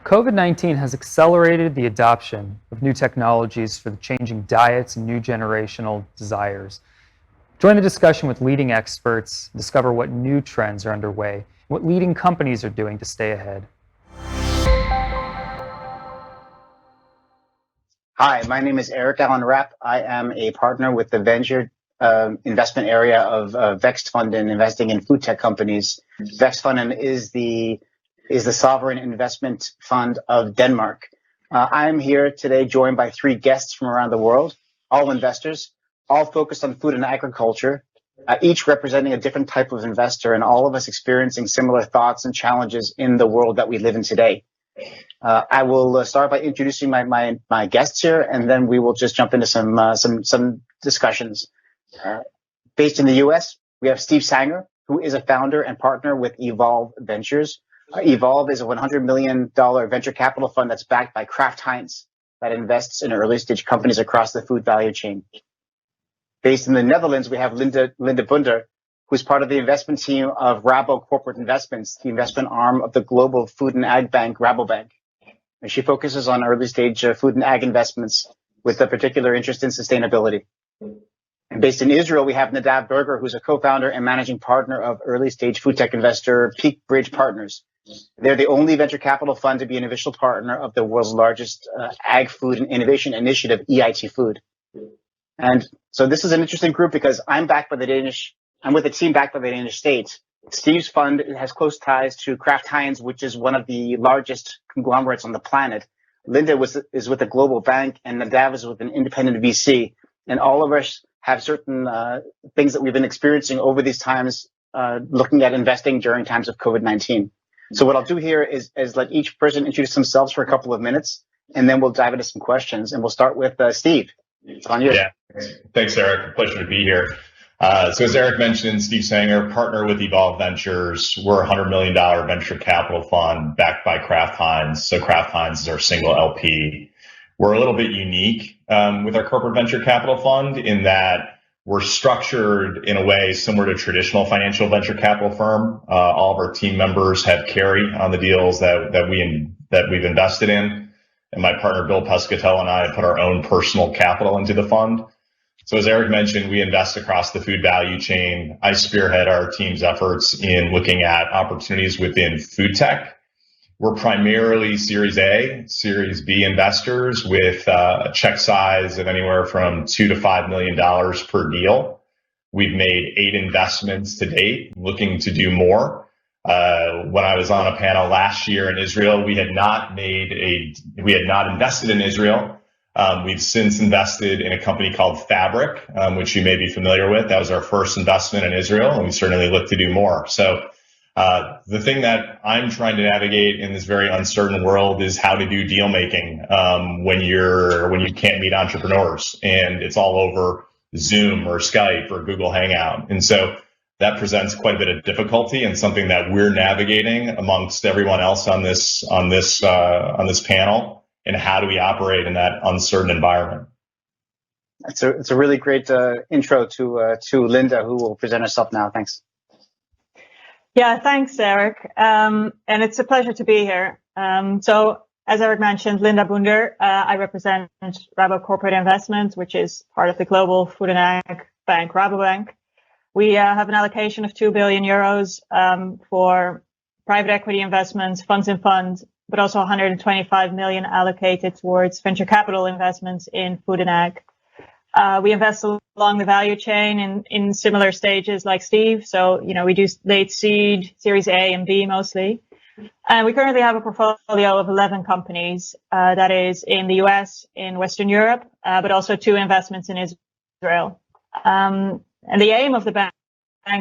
COVID-19 has accelerated the adoption of new technologies for the changing diets and new generational desires. Join the discussion with leading experts, discover what new trends are underway, what leading companies are doing to stay ahead. Hi, my name is Eric Allen Rapp. I am a partner with the venture investment area of Vext Fund and investing in food tech companies. Vext Fund is the sovereign investment fund of Denmark. I'm here today joined by three guests from around the world, all investors, all focused on food and agriculture, each representing a different type of investor, and all of us experiencing similar thoughts and challenges in the world that we live in today. I will start by introducing my guests here, and then we will just jump into some discussions. Based in the U.S., we have Steve Sanger, who is a founder and partner with Evolv Ventures. Evolv is a $100 million venture capital fund that's backed by Kraft Heinz that invests in early stage companies across the food value chain. Based in the Netherlands, we have Linda Boender, who's part of the investment team of Rabo Corporate Investments, the investment arm of the global food and ag bank, Rabobank. And she focuses on early stage food and ag investments with a particular interest in sustainability. And based in Israel, we have Nadav Berger, who's a co-founder and managing partner of early stage food tech investor Peak Bridge Partners. They're the only venture capital fund to be an official partner of the world's largest ag food and innovation initiative, EIT Food. And so this is an interesting group because I'm with a team backed by the Danish state. Steve's fund has close ties to Kraft Heinz, which is one of the largest conglomerates on the planet. Linda is with a global bank, and Nadav is with an independent VC. And all of us have certain things that we've been experiencing over these times, looking at investing during times of COVID-19. So what I'll do here is let each person introduce themselves for a couple of minutes, and then we'll dive into some questions. And we'll start with Steve. It's on you. Yeah, thanks, Eric. Pleasure to be here. So as Eric mentioned, Steve Sanger, partner with Evolv Ventures. We're a $100 million venture capital fund backed by Kraft Heinz. So Kraft Heinz is our single LP. We're a little bit unique with our corporate venture capital fund in that we're structured in a way similar to a traditional financial venture capital firm. All of our team members have carry on the deals that we've invested in. And my partner, Bill Pescatello, and I have put our own personal capital into the fund. So as Eric mentioned, we invest across the food value chain. I spearhead our team's efforts in looking at opportunities within food tech. We're primarily Series A, Series B investors with a check size of anywhere from $2 to $5 million per deal. We've made 8 investments to date, looking to do more. When I was on a panel last year in Israel, we had not invested in Israel. We've since invested in a company called Fabric, which you may be familiar with. That was our first investment in Israel, and we certainly look to do more. So the thing that I'm trying to navigate in this very uncertain world is how to do deal making when you can't meet entrepreneurs and it's all over Zoom or Skype or Google Hangout. And so that presents quite a bit of difficulty and something that we're navigating amongst everyone else on this panel. And how do we operate in that uncertain environment? It's a really great intro to Linda, who will present herself now. Thanks. Yeah, thanks, Eric. And it's a pleasure to be here. So as Eric mentioned, Linda Boender, I represent Rabo Corporate Investments, which is part of the global food and ag bank, Rabobank. We have an allocation of 2 billion euros for private equity investments, funds in funds, but also 125 million allocated towards venture capital investments in food and ag. We invest along the value chain in similar stages like Steve. So, we do late seed, Series A and B mostly. And we currently have a portfolio of 11 companies that is in the US, in Western Europe, but also 2 investments in Israel. And the aim of the bank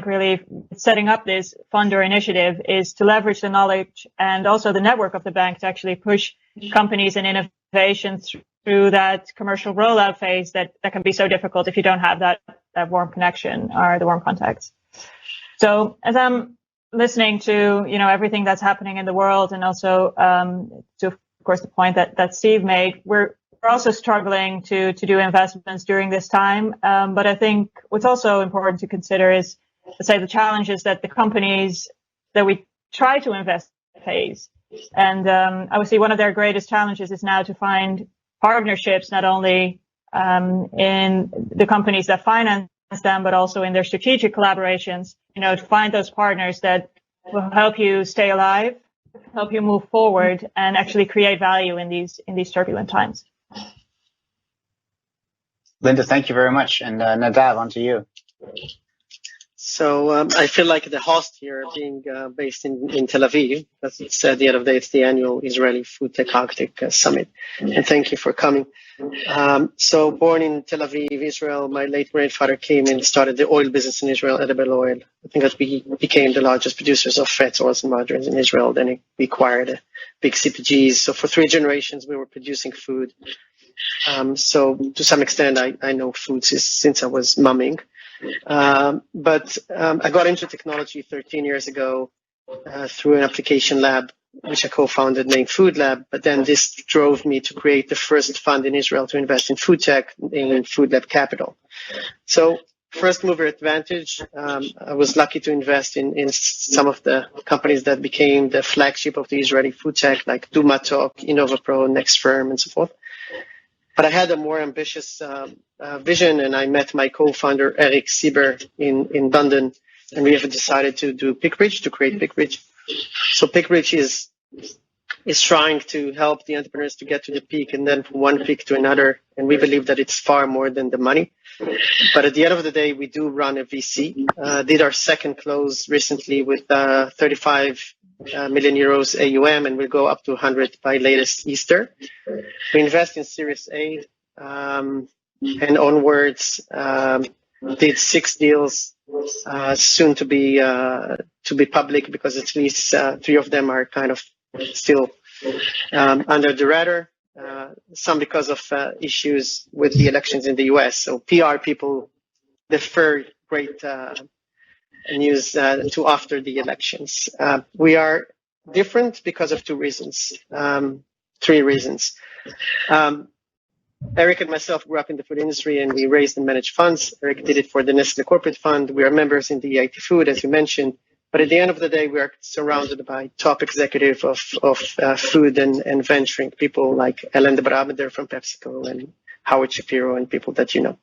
really setting up this fund or initiative is to leverage the knowledge and also the network of the bank to actually push companies and innovations through that commercial rollout phase that can be so difficult if you don't have that warm connection or the warm contacts. So as I'm listening to, everything that's happening in the world and also to, of course, the point that Steve made, we're also struggling to do investments during this time. But I think what's also important to consider is, let's say, the challenges that the companies that we try to invest face. And obviously, one of their greatest challenges is now to find partnerships, not only in the companies that finance them, but also in their strategic collaborations, to find those partners that will help you stay alive, help you move forward, and actually create value in these turbulent times. Linda, thank you very much. And Nadav, on to you. So I feel like the host here, being based in Tel Aviv, because it's at the end of the day, it's the annual Israeli Food Tech Arctic Summit. And thank you for coming. So born in Tel Aviv, Israel, my late grandfather came and started the oil business in Israel, edible oil. I think that we became the largest producers of fats, oils, and margarines in Israel. Then we acquired big CPGs. So for 3 generations, we were producing food. So to some extent, I know food since I was mumming. But I got into technology 13 years ago through an application lab, which I co-founded, named Food Lab. But then this drove me to create the first fund in Israel to invest in food tech, in Food Lab Capital. So first mover advantage, I was lucky to invest in some of the companies that became the flagship of the Israeli food tech, like Dumatok, InnovaPro, NextFirm, and so forth. But I had a more ambitious vision, and I met my co-founder, Eric Sieber, in London, and we have decided to do PickBridge, to create PickBridge. So PickBridge is trying to help the entrepreneurs to get to the peak, and then from one peak to another, and we believe that it's far more than the money. But at the end of the day, we do run a VC. Did our second close recently with 35 million euros AUM, and we'll go up to 100 by latest Easter. We invest in Series A and onwards. Did 6 deals, soon to be public, because at least 3 of them are kind of still under the radar. Some because of issues with the elections in the US. So PR people defer great news to after the elections. We are different because of 2 reasons, 3 reasons. Eric and myself grew up in the food industry, and we raised and managed funds. Eric did it for the Nestle Corporate Fund. We are members in the EIT Food, as you mentioned. But at the end of the day, we are surrounded by top executives of food and venturing, people like Ellen de Brabander from PepsiCo and Howard Shapiro and people that you know.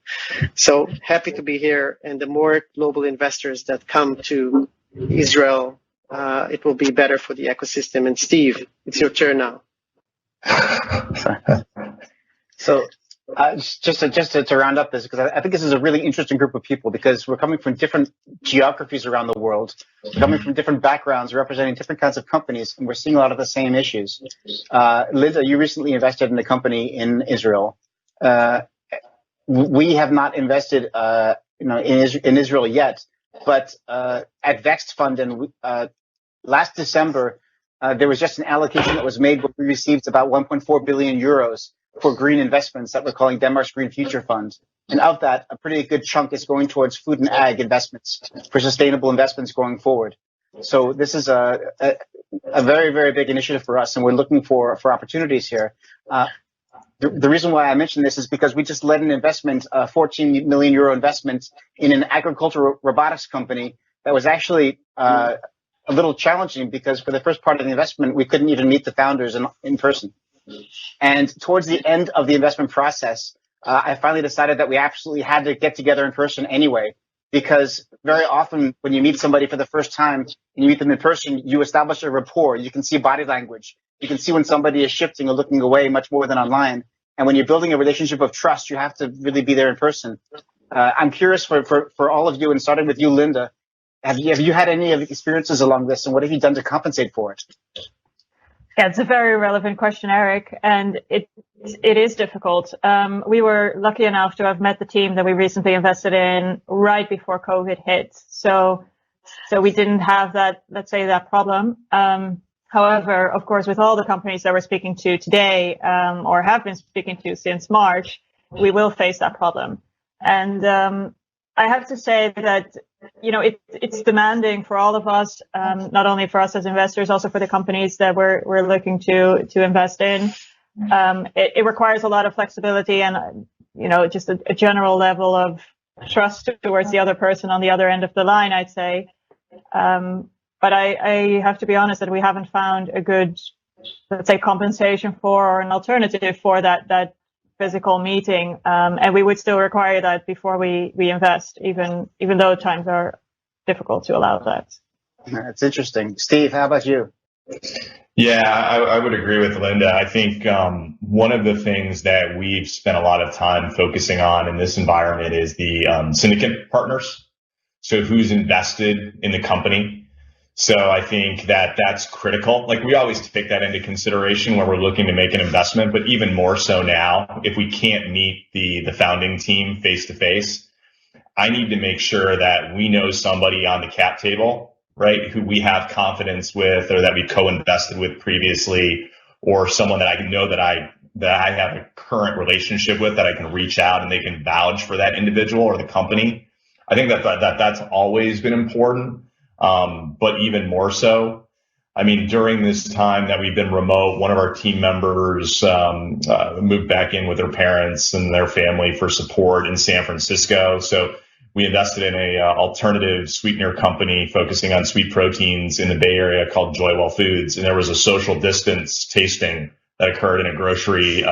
So happy to be here. And the more global investors that come to Israel, it will be better for the ecosystem. And Steve, it's your turn now. So just to round up this, because I think this is a really interesting group of people, because we're coming from different geographies around the world, we're coming from different backgrounds, representing different kinds of companies, and we're seeing a lot of the same issues. Linda, you recently invested in a company in Israel. We have not invested in Israel yet, but at Vext Fund, and last December, there was just an allocation that was made where we received about 1.4 billion euros for green investments that we're calling Denmark's Green Future Fund. And of that, a pretty good chunk is going towards food and ag investments for sustainable investments going forward. So this is a very, very big initiative for us, and we're looking for opportunities here. The reason why I mention this is because we just led an investment, a 14 million euro investment in an agricultural robotics company that was actually a little challenging, because for the first part of the investment, we couldn't even meet the founders in person. And towards the end of the investment process, I finally decided that we absolutely had to get together in person anyway, because very often when you meet somebody for the first time and you meet them in person, you establish a rapport. You can see body language. You can see when somebody is shifting or looking away much more than online. And when you're building a relationship of trust, you have to really be there in person. I'm curious for all of you, and starting with you, Linda, have you had any of the experiences along this, and what have you done to compensate for it? Yeah, it's a very relevant question, Eric, and it is difficult. We were lucky enough to have met the team that we recently invested in right before COVID hit. So we didn't have that, let's say, that problem. However, of course, with all the companies that we're speaking to today, or have been speaking to since March, we will face that problem. And I have to say that, it's demanding for all of us, not only for us as investors, also for the companies that we're looking to invest in. It requires a lot of flexibility and, just a general level of trust towards the other person on the other end of the line, I'd say. but I have to be honest that we haven't found a good, let's say, compensation for or an alternative for that physical meeting, and we would still require that before we invest, even though times are difficult to allow that. That's interesting. Steve, how about you? Yeah, I would agree with Linda. I think one of the things that we've spent a lot of time focusing on in this environment is the syndicate partners. So who's invested in the company? So I think that that's critical. Like, we always take that into consideration when we're looking to make an investment, but even more so now, if we can't meet the founding team face to face, I need to make sure that we know somebody on the cap table, right, who we have confidence with, or that we co-invested with previously, or someone that I know that I have a current relationship with, that I can reach out and they can vouch for that individual or the company. I think that's always been important, but even more so, I mean, during this time that we've been remote, one of our team members moved back in with their parents and their family for support in San Francisco. So we invested in a alternative sweetener company focusing on sweet proteins in the Bay Area called Joywell Foods. And there was a social distance tasting that occurred in a grocery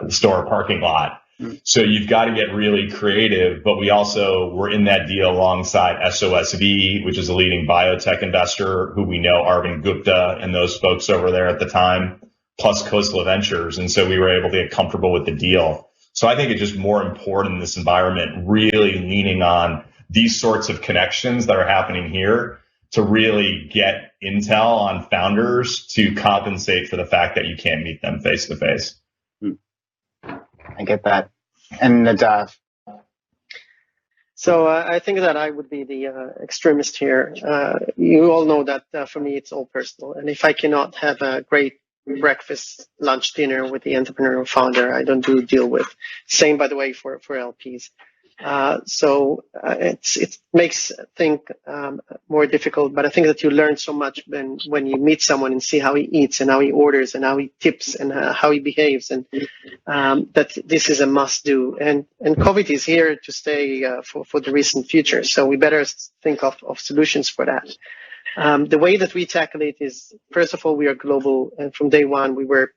store parking lot. So you've got to get really creative, but we also were in that deal alongside SOSV, which is a leading biotech investor who we know, Arvind Gupta and those folks over there at the time, plus Coastal Ventures. And so we were able to get comfortable with the deal. So I think it's just more important in this environment, really leaning on these sorts of connections that are happening here to really get intel on founders to compensate for the fact that you can't meet them face to face. I get that. And Nadav? So I think that I would be the extremist here. You all know that for me, it's all personal. And if I cannot have a great breakfast, lunch, dinner with the entrepreneurial founder, I don't do a deal with. Same, by the way, for LPs. So it makes things more difficult, but I think that you learn so much when you meet someone and see how he eats and how he orders and how he tips and how he behaves, and that this is a must do. And COVID is here to stay for the recent future. So we better think of solutions for that. The way that we tackle it is, first of all, we are global, and from day one we were,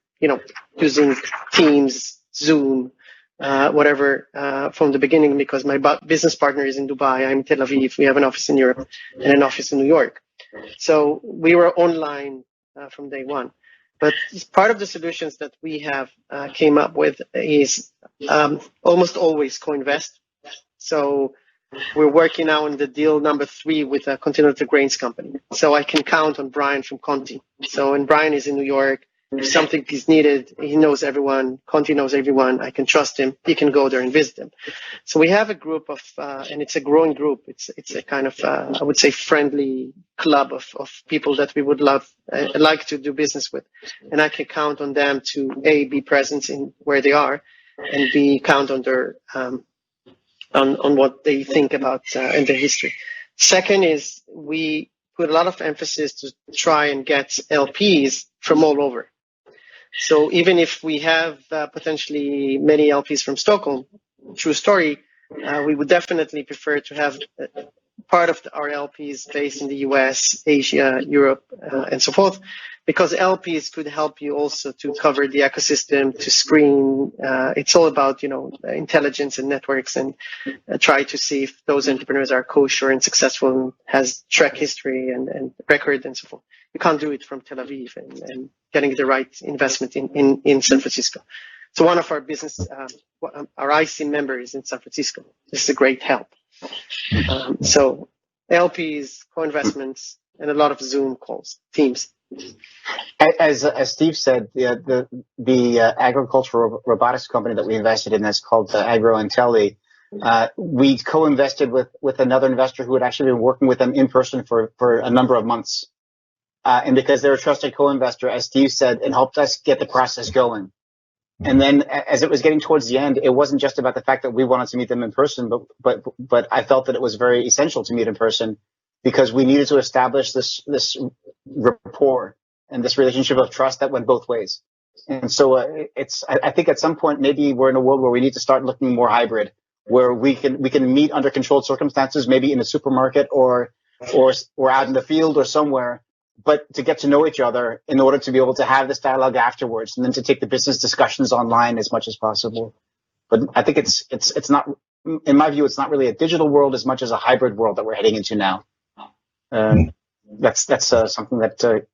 using Teams, Zoom, whatever, from the beginning, because my business partner is in Dubai, I'm in Tel Aviv, we have an office in Europe and an office in New York. So we were online from day one. But part of the solutions that we have came up with is almost always co-invest. So we're working now on the deal number 3 with a Continental Grains company. So I can count on Brian from Conti. So when Brian is in New York, if something is needed, he knows everyone. Conti knows everyone. I can trust him. He can go there and visit them. So we have a group of, and it's a growing group. It's a kind of, I would say, friendly club of people that we would like to do business with. And I can count on them to A, be present in where they are, and B, count on their, on what they think about and their history. Second is we put a lot of emphasis to try and get LPs from all over. So even if we have potentially many LPs from Stockholm, true story, we would definitely prefer to have part of our LPs based in the US, Asia, Europe, and so forth, because LPs could help you also to cover the ecosystem, to screen. It's all about, intelligence and networks, and try to see if those entrepreneurs are kosher and successful and has track history and record and so forth. You can't do it from Tel Aviv and getting the right investment in San Francisco. So one of our business, our IC member is in San Francisco. This is a great help. So LPs, co-investments, and a lot of Zoom calls, Teams. As Steve said, the agricultural robotics company that we invested in, that's called AgroIntelli, we co-invested with another investor who had actually been working with them in person for a number of months. And because they're a trusted co-investor, as Steve said, it helped us get the process going. And then as it was getting towards the end, it wasn't just about the fact that we wanted to meet them in person, but I felt that it was very essential to meet in person, because we needed to establish this rapport and this relationship of trust that went both ways. And so I think at some point, maybe we're in a world where we need to start looking more hybrid, where we can meet under controlled circumstances, maybe in a supermarket or out in the field or somewhere, but to get to know each other in order to be able to have this dialogue afterwards, and then to take the business discussions online as much as possible. But I think it's not, in my view, it's not really a digital world as much as a hybrid world that we're heading into now. That's something that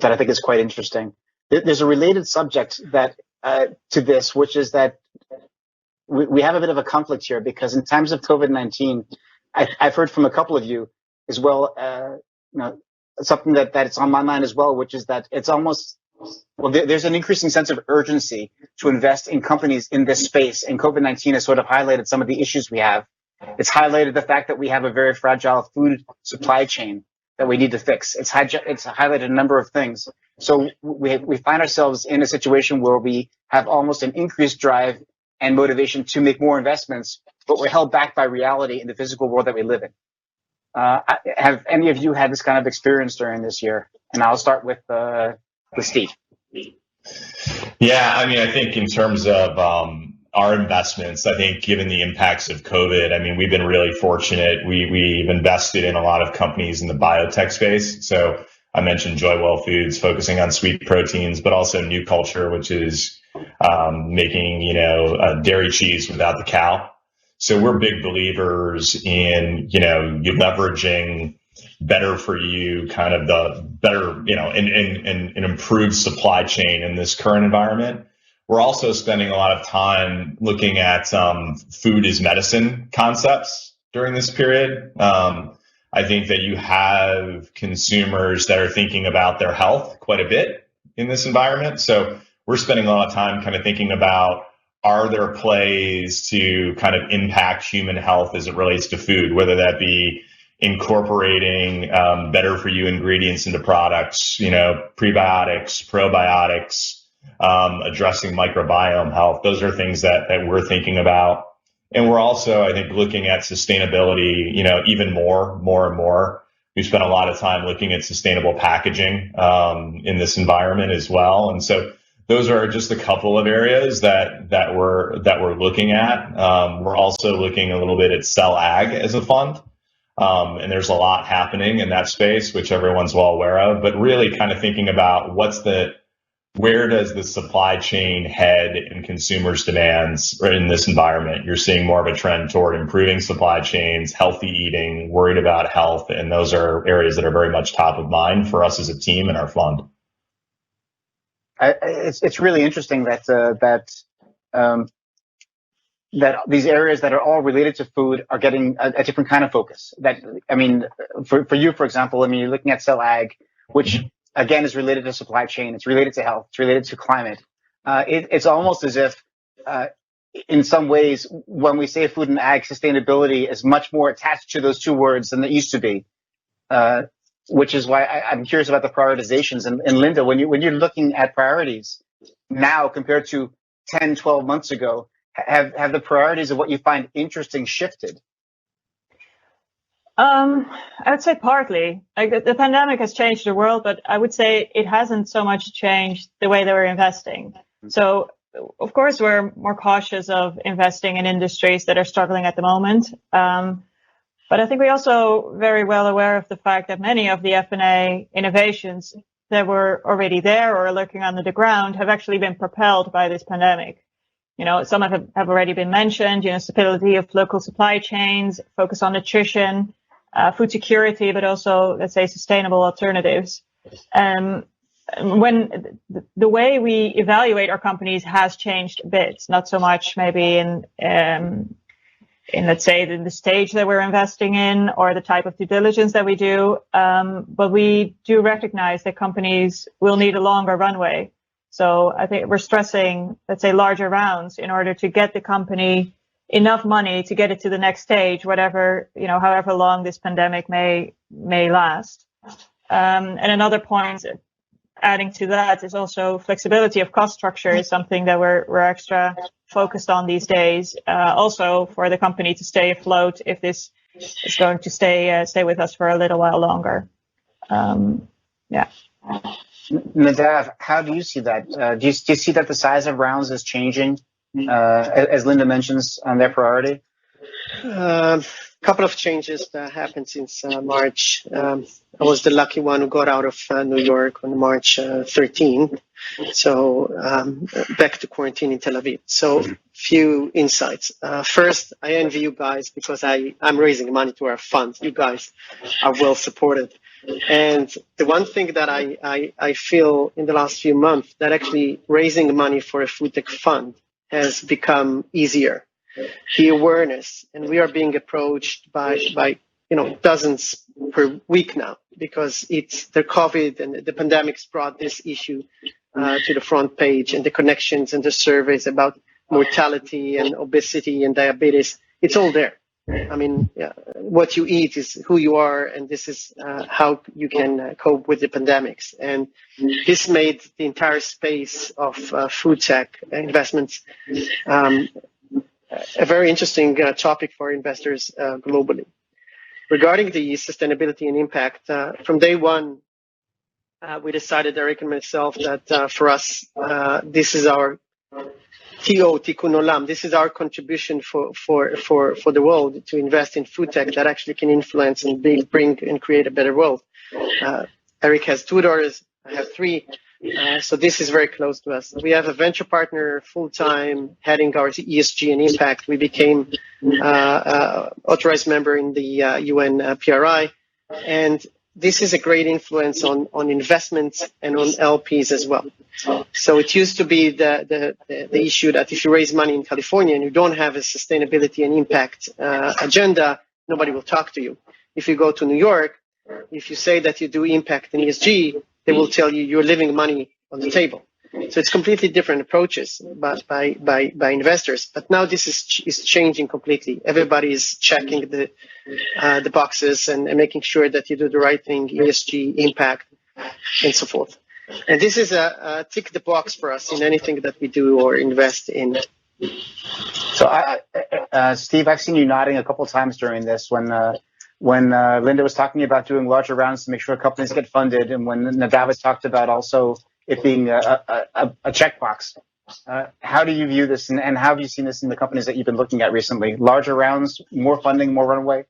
I think is quite interesting. There's a related subject that to this, which is that we have a bit of a conflict here, because in times of COVID-19, I've heard from a couple of you as well, something that it's on my mind as well, which is that it's almost, well, there's an increasing sense of urgency to invest in companies in this space. And COVID-19 has sort of highlighted some of the issues we have. It's highlighted the fact that we have a very fragile food supply chain that we need to fix. It's highlighted a number of things. So we find ourselves in a situation where we have almost an increased drive and motivation to make more investments, but we're held back by reality in the physical world that we live in. Have any of you had this kind of experience during this year? And I'll start with Steve. Yeah, I mean, I think in terms of our investments, I think given the impacts of COVID, I mean, we've been really fortunate. We've invested in a lot of companies in the biotech space. So I mentioned Joywell Foods focusing on sweet proteins, but also New Culture, which is making, dairy cheese without the cow. So we're big believers in, you leveraging better for you, kind of the better, and improved supply chain in this current environment. We're also spending a lot of time looking at food as medicine concepts during this period. I think that you have consumers that are thinking about their health quite a bit in this environment. So we're spending a lot of time kind of thinking about, are there plays to kind of impact human health as it relates to food, whether that be incorporating better for you ingredients into products, prebiotics, probiotics, addressing microbiome health. Those are things that we're thinking about. And we're also, I think, looking at sustainability, even more and more. We spent a lot of time looking at sustainable packaging in this environment as well. And so those are just a couple of areas that we're looking at. We're also looking a little bit at Cell Ag as a fund. And there's a lot happening in that space, which everyone's well aware of, but really kind of thinking about where does the supply chain head in consumers' demands in this environment? You're seeing more of a trend toward improving supply chains, healthy eating, worried about health, and those are areas that are very much top of mind for us as a team and our fund. It's really interesting that these areas that are all related to food are getting a different kind of focus. For you, for example, you're looking at Cell Ag, which again is related to supply chain, it's related to health, it's related to climate. It's almost as if, in some ways, when we say food and ag, sustainability is much more attached to those two words than it used to be. Which is why I'm curious about the prioritizations. And Linda, when you're looking at priorities now compared to 10, 12 months ago, have the priorities of what you find interesting shifted? I would say partly. The pandemic has changed the world, but I would say it hasn't so much changed the way that we're investing. So, of course, we're more cautious of investing in industries that are struggling at the moment. But I think we're also very well aware of the fact that many of the F&A innovations that were already there or lurking under the ground have actually been propelled by this pandemic. Some have already been mentioned, stability of local supply chains, focus on nutrition, food security, but also, let's say, sustainable alternatives. When the way we evaluate our companies has changed a bit, not so much maybe in let's say the stage that we're investing in or the type of due diligence that we do, but we do recognize that companies will need a longer runway. So I think we're stressing, let's say, larger rounds in order to get the company enough money to get it to the next stage, however long this pandemic may last. And another point adding to that is also flexibility of cost structure is something that we're extra focused on these days. Also for the company to stay afloat if this is going to stay with us for a little while longer. Nadav, how do you see that? Do you see that the size of rounds is changing, as Linda mentions, on their priority? Couple of changes that happened since March. I was the lucky one who got out of New York on March 13th. So back to quarantine in Tel Aviv. So few insights. First, I envy you guys because I'm raising money to our fund. You guys are well supported. And the one thing that I feel in the last few months that actually raising money for a food tech fund has become easier. The awareness, and we are being approached by dozens per week now because it's the COVID and the pandemics brought this issue to the front page, and the connections and the surveys about mortality and obesity and diabetes. It's all there. I mean, what you eat is who you are, and this is how you can cope with the pandemics. And this made the entire space of food tech investments a very interesting topic for investors globally. Regarding the sustainability and impact, from day one, we decided, Eric and myself, that for us, this is our Tikkun Olam. This is our contribution for the world to invest in food tech that actually can influence and bring and create a better world. Eric has 2 daughters. I have 3. So this is very close to us. We have a venture partner full-time heading our ESG and impact. We became authorized member in the UN PRI. And this is a great influence on investments and on LPs as well. So it used to be the issue that if you raise money in California and you don't have a sustainability and impact agenda, nobody will talk to you. If you go to New York, if you say that you do impact and ESG, they will tell you you're leaving money on the table. So it's completely different approaches by investors. But now this is changing completely. Everybody is checking the boxes and making sure that you do the right thing, ESG, impact, and so forth. And this is a tick the box for us in anything that we do or invest in. So, Steve, I've seen you nodding a couple of times during this when Linda was talking about doing larger rounds to make sure companies get funded, and when Nadav talked about also it being a checkbox. How do you view this, and how have you seen this in the companies that you've been looking at recently? Larger rounds, more funding, more runway?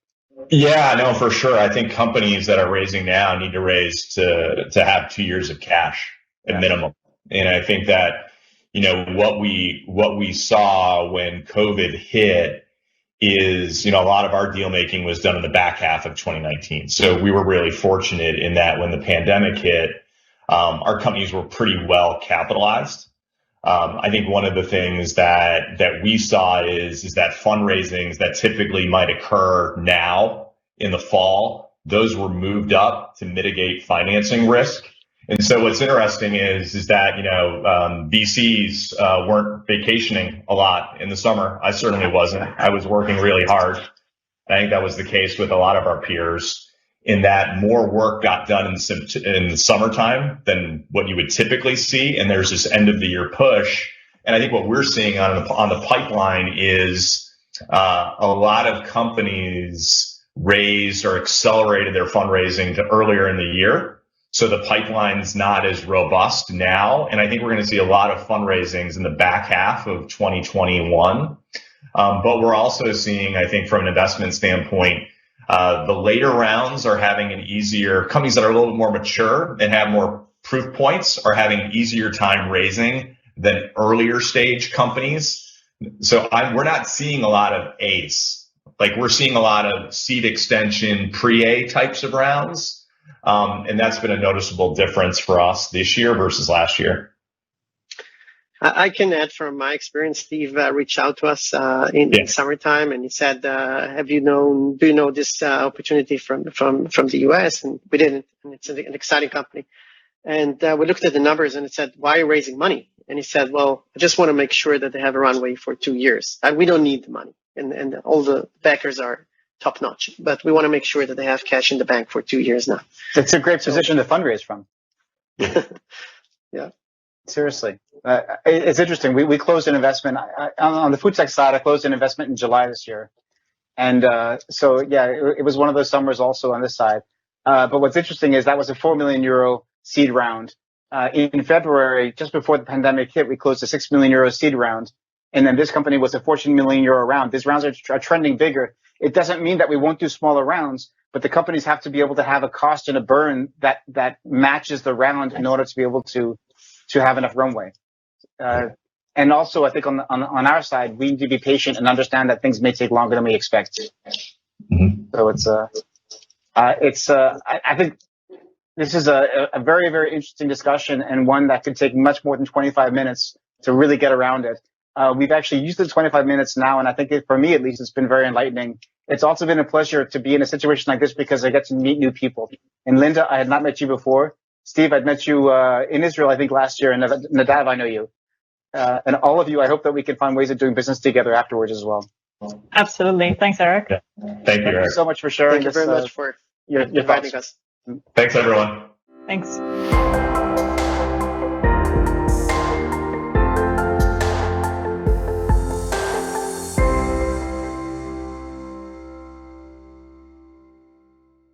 Yeah, no, for sure. I think companies that are raising now need to raise to have 2 years of cash at minimum. And I think that, what we saw when COVID hit is, a lot of our deal making was done in the back half of 2019. So we were really fortunate in that when the pandemic hit, our companies were pretty well capitalized. I think one of the things that we saw is that fundraisings that typically might occur now in the fall, those were moved up to mitigate financing risk. And so what's interesting is that, VCs weren't vacationing a lot in the summer. I certainly wasn't. I was working really hard. I think that was the case with a lot of our peers, in that more work got done in the summertime than what you would typically see. And there's this end of the year push. And I think what we're seeing on the pipeline is a lot of companies raised or accelerated their fundraising to earlier in the year. So the pipeline's not as robust now. And I think we're going to see a lot of fundraisings in the back half of 2021. But we're also seeing, I think, from an investment standpoint, the later rounds are having an easier, companies that are a little bit more mature and have more proof points are having an easier time raising than earlier stage companies. So we're not seeing a lot of A's. Like, we're seeing a lot of seed extension pre-A types of rounds. And that's been a noticeable difference for us this year versus last year. I can add from my experience. Steve reached out to us in summertime, and he said, do you know this opportunity from the US? And we didn't, and it's an exciting company. And we looked at the numbers, and it said, why are you raising money? And he said, well, I just want to make sure that they have a runway for 2 years. And we don't need the money, and all the backers are top notch, but we want to make sure that they have cash in the bank for 2 years now. It's a great position to fundraise from. Yeah. Seriously. It's interesting. We closed an investment on the food tech side. I closed an investment in July this year. And it was one of those summers also on this side. But what's interesting is that was a €4 million seed round. In February, just before the pandemic hit, we closed a €6 million seed round. And then this company was a €14 million round. These rounds are trending bigger. It doesn't mean that we won't do smaller rounds, but the companies have to be able to have a cost and a burn that matches the round in order to be able to have enough runway. And also, I think on our side, we need to be patient and understand that things may take longer than we expect. So I think this is a very, very interesting discussion, and one that could take much more than 25 minutes to really get around it. We've actually used the 25 minutes now, and I think for me at least, it's been very enlightening. It's also been a pleasure to be in a situation like this because I get to meet new people. And Linda, I had not met you before. Steve, I'd met you in Israel, I think, last year, and Nadav, I know you. And all of you, I hope that we can find ways of doing business together afterwards as well. Absolutely. Thanks, Eric. Yeah. Thank you, Eric. So much for sharing Thank you very much for your inviting thoughts. us. Thanks, everyone. Thanks.